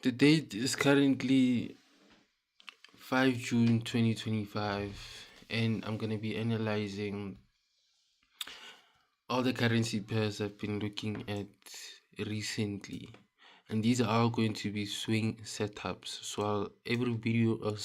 The date is currently 5 June 2025, and I'm going to be analyzing all the currency pairs I've been looking at recently. And these are all going to be swing setups. So every video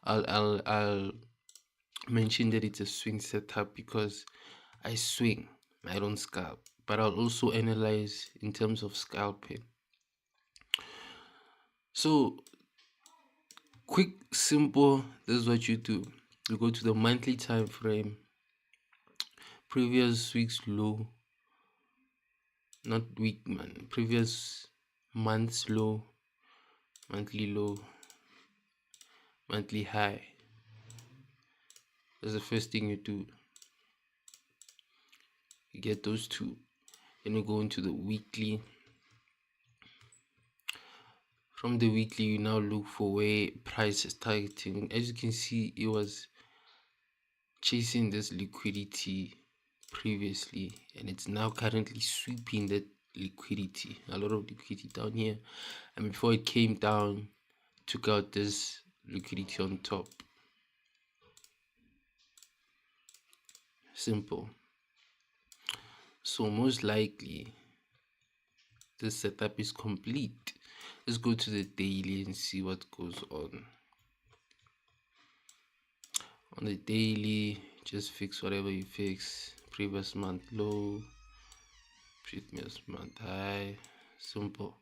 I'll mention that it's a swing setup because I swing, I don't scalp. But I'll also analyze in terms of scalping. So quick, simple, this is what you do. You go to the monthly time frame, previous week's low, not week man, previous month's low, monthly high. That's the first thing you do. You get those two. Then you go into the weekly. From the weekly, you now look for where price is targeting. As you can see, it was chasing this liquidity previously, and it's now currently sweeping that liquidity, a lot of liquidity down here, and before it came down, took out this liquidity on top. Simple. So most likely this setup is complete. Let's go to the daily and see what goes on. On the daily, just fix whatever you fix. Previous month low, previous month high. Simple.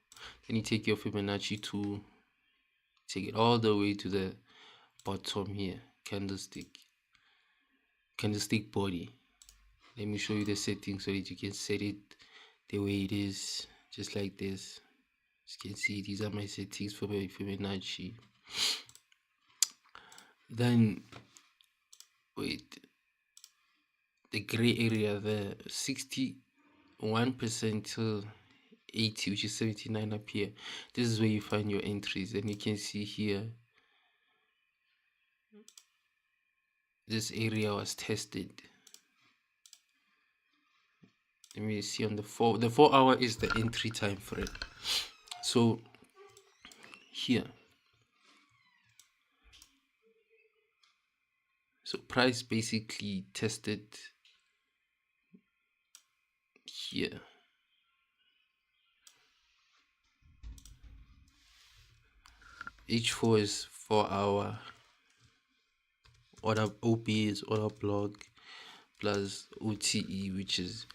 Then you take your Fibonacci tool, take it all the way to the bottom here, candlestick body. Let me show you the settings so that you can set it the way it is, just like this. As you can see, these are my settings for my Fibonacci. Then wait, the gray area, the 61% till 80, which is 79 up here, this is where you find your entries. And you can see here this area was tested. Let me see on the 4 hour is the entry time frame. So here, so price basically tested here. H4 is 4 hour. Order OP is order block plus OTE, which is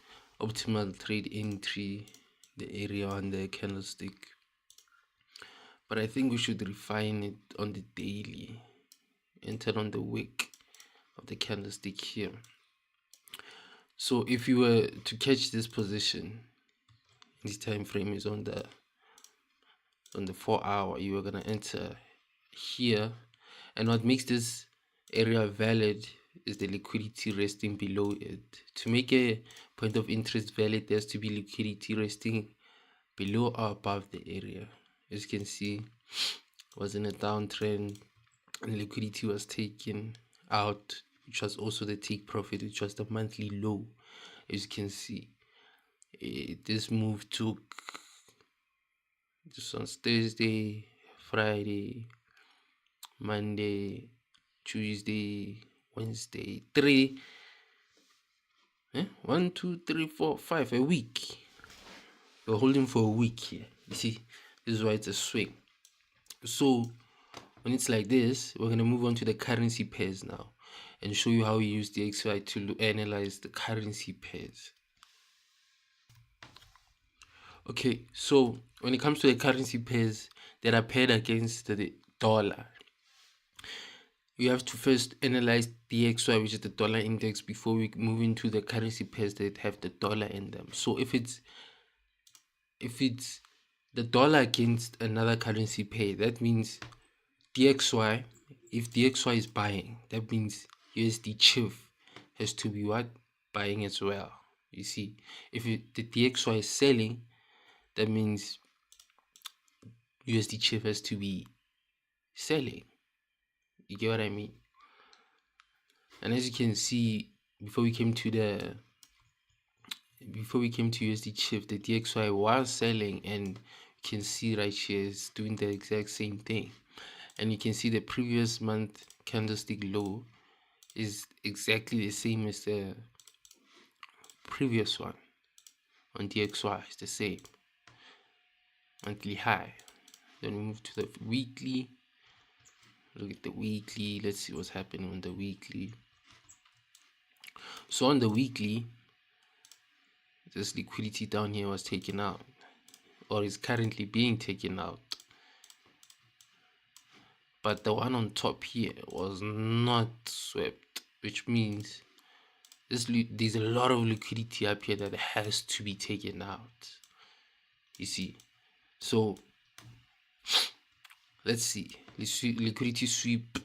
optimal trade entry, the area on the candlestick. But I think we should refine it on the daily and turn on the wick of the candlestick here. So if you were to catch this position, this time frame is on the 4 hour, you are gonna enter here, and what makes this area valid is the liquidity resting below it. To make a point of interest valid, there has to be liquidity resting below or above the area. As you can see, was in a downtrend and liquidity was taken out, which was also the take profit, which was the monthly low. As you can see, this move took this on Thursday, Friday, Monday, Tuesday, Wednesday, 1, 2, 3, 4, 5, a week. We're holding for a week here. You see, this is why it's a swing. So when it's like this, we're going to move on to the currency pairs now and show you how we use the XY to analyze the currency pairs. Okay, so when it comes to the currency pairs that are paired against the dollar, you have to first analyze the XY, which is the dollar index, before we move into the currency pairs that have the dollar in them. So if it's the dollar against another currency pair, that means DXY. If DXY is buying, that means USD chief has to be what? Buying as well. You see, if the DXY is selling, that means USD chief has to be selling. You get what I mean? And as you can see, before we came to USD chief, the DXY was selling, and you can see right here is doing the exact same thing, and you can see the previous month candlestick low is exactly the same as the previous one on DXY. It's the same monthly high. Then we move to the weekly. Look at the weekly. Let's see what's happening on the weekly. So on the weekly, this liquidity down here was taken out, or is currently being taken out, but the one on top here was not swept, which means there's a lot of liquidity up here that has to be taken out, you see. So let's see liquidity sweep.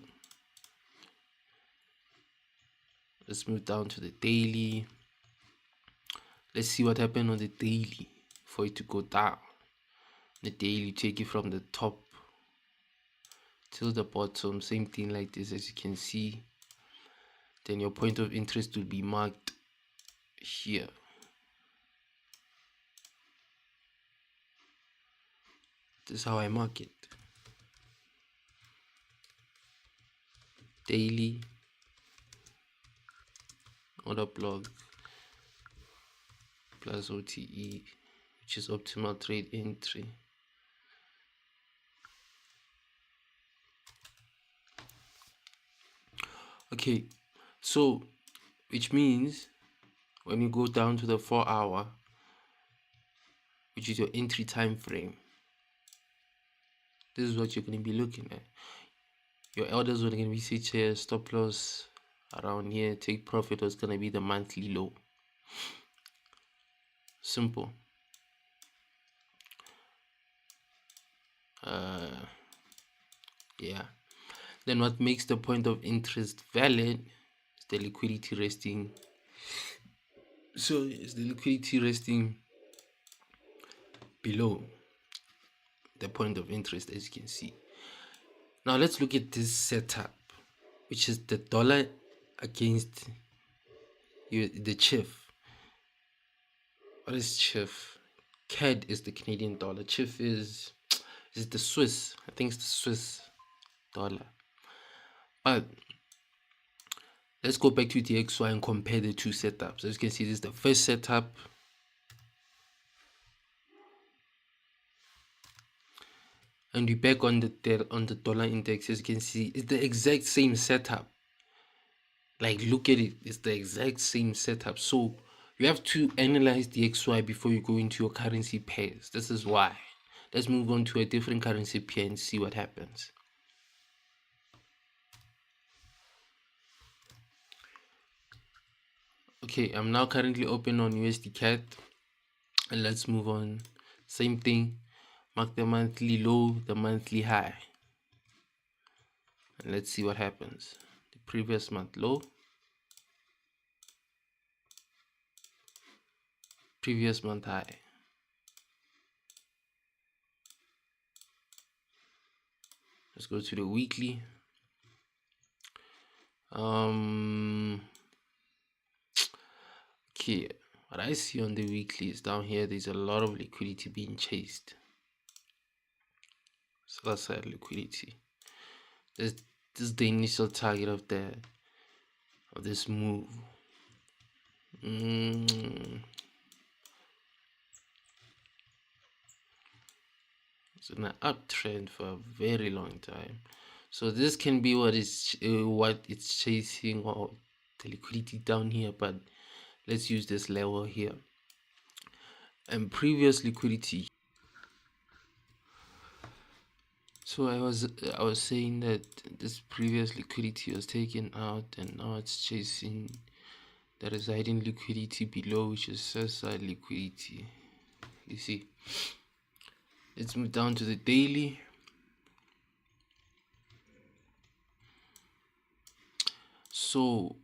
Let's move down to the daily. Let's see what happened on the daily for it to go down. The daily, take it from the top till the bottom, same thing like this, as you can see. Then your point of interest will be marked here. This is how I mark it. Daily order block plus OTE, which is optimal trade entry. Okay, so which means when you go down to the 4 hour, which is your entry time frame, this is what you're going to be looking at. Your orders are going to be set here, stop loss around here, take profit was going to be the monthly low. Simple. Yeah. Then what makes the point of interest valid is the liquidity resting. So is the liquidity resting below the point of interest, as you can see. Now let's look at this setup, which is the dollar against the CHF. What is CHF? CAD is the Canadian dollar. CHF is the Swiss. I think it's the Swiss dollar. But let's go back to the XY and compare the two setups. As you can see, this is the first setup. And we're back on the dollar index. As you can see, it's the exact same setup. Like, look at it, it's the exact same setup. So you have to analyze the XY before you go into your currency pairs. This is why. Let's move on to a different currency pair and see what happens. Okay, I'm now currently open on USD CAD, and let's move on. Same thing, mark the monthly low, the monthly high, and let's see what happens. The previous month low, previous month high. Let's go to the weekly. Okay, what I see on the weekly is down here, there's a lot of liquidity being chased. So that's side liquidity. This is the initial target of this move. It's in an uptrend for a very long time. So this can be what it's chasing, or the liquidity down here, but let's use this level here. And previous liquidity. So I was saying that this previous liquidity was taken out, and now it's chasing the residing liquidity below, which is sell-side liquidity. You see. Let's move down to the daily. So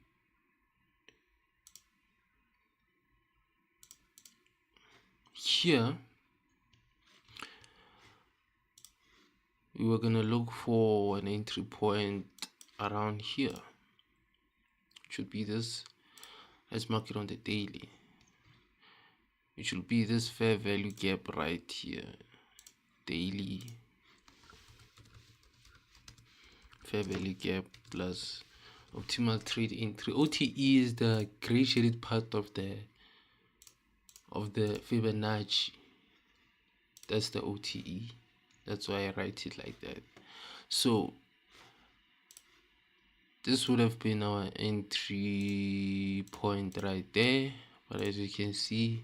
here we were gonna look for an entry point around here. It should be this. Let's mark it on the daily. It should be this fair value gap right here. daily fair value gap plus optimal trade entry. OTE is the gray shaded part of the Fibonacci. That's the OTE. That's why I write it like that. So this would have been our entry point right there, but as you can see,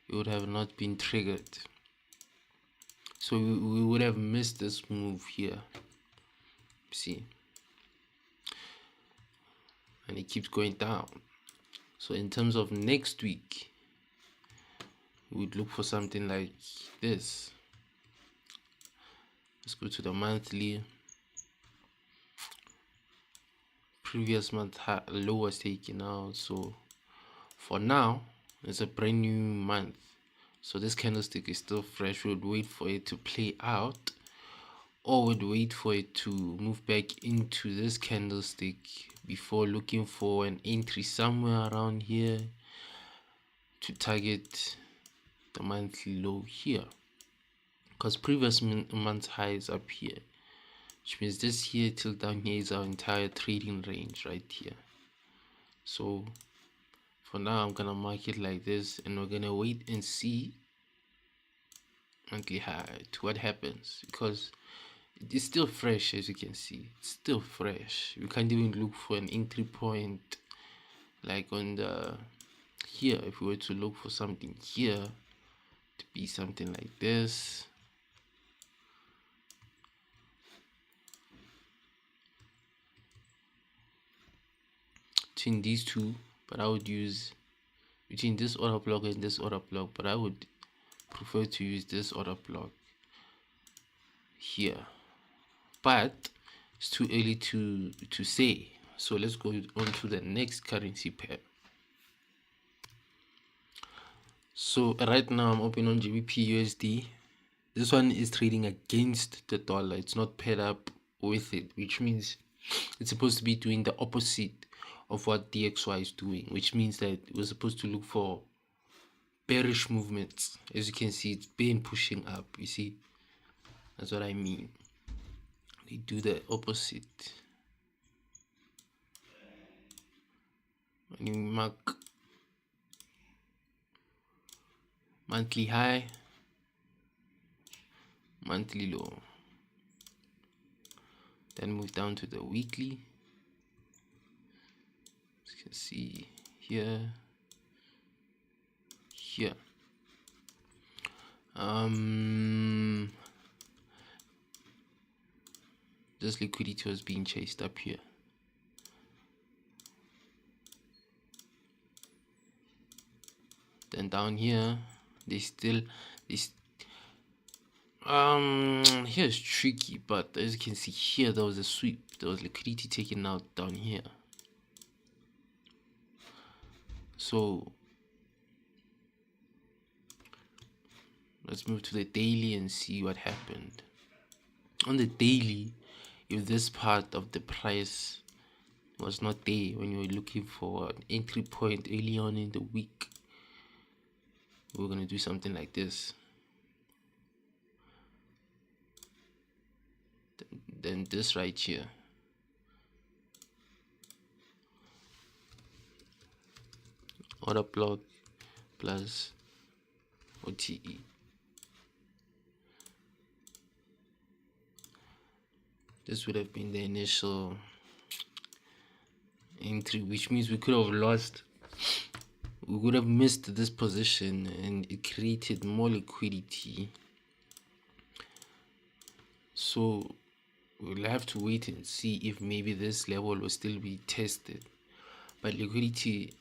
it would have not been triggered. So we would have missed this move here. See, and it keeps going down. So in terms of next week, we'd look for something like this. Let's go to the monthly. Previous month low was taken out, so for now it's a brand new month, so this candlestick is still fresh. We would wait for it to play out, or would wait for it to move back into this candlestick before looking for an entry somewhere around here to target the monthly low here, because previous month's high is up here, which means this here till down here is our entire trading range right here. So for now I'm gonna mark it like this, and we're gonna wait and see monthly high to what happens, because it's still fresh. As you can see, it's still fresh. We can't even look for an entry point like on the here. If we were to look for something here to be something like this, between these two, but I would use between this order block and this order block, but I would prefer to use this order block here, but it's too early to say. So let's go on to the next currency pair. So right now I'm open on GBP USD. This one is trading against the dollar. It's not paired up with it, which means it's supposed to be doing the opposite of what DXY is doing, which means that we're supposed to look for bearish movements. As you can see, it's been pushing up. You see, that's what I mean. They do the opposite. When you mark monthly high, monthly low, then move down to the weekly. As you can see here, this liquidity was being chased up here. Then down here, here's tricky, but as you can see here, there was a sweep. There was liquidity taken out down here. So let's move to the daily and see what happened. On the daily, if this part of the price was not there when you were looking for an entry point early on in the week, we're going to do something like this. Then this right here. Order block plus OTE. This would have been the initial entry, which means we could have lost. We would have missed this position, and it created more liquidity. So we'll have to wait and see if maybe this level will still be tested. But liquidity